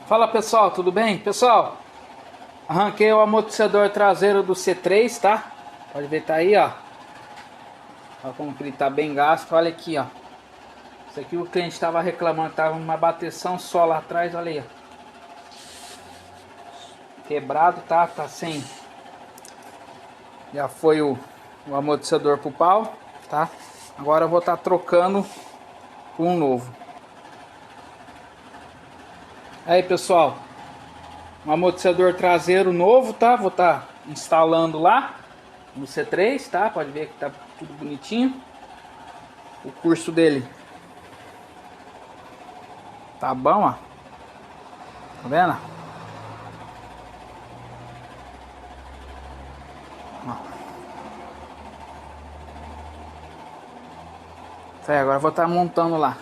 Fala pessoal, tudo bem? Pessoal, arranquei o amortecedor traseiro do C3, tá? Pode ver, tá aí, ó. Olha como que ele tá bem gasto, olha aqui, ó. Isso aqui o cliente tava reclamando, tava uma bateção só lá atrás, olha aí, ó. Quebrado, tá? Tá sem. Já foi o amortecedor pro pau, tá? Agora eu vou estar trocando por um novo. Aí pessoal, um amortecedor traseiro novo, tá? Vou estar instalando lá no C3, tá? Pode ver que tá tudo bonitinho. O curso dele tá bom, ó. Tá vendo? Ó. Isso aí, agora eu vou estar montando lá.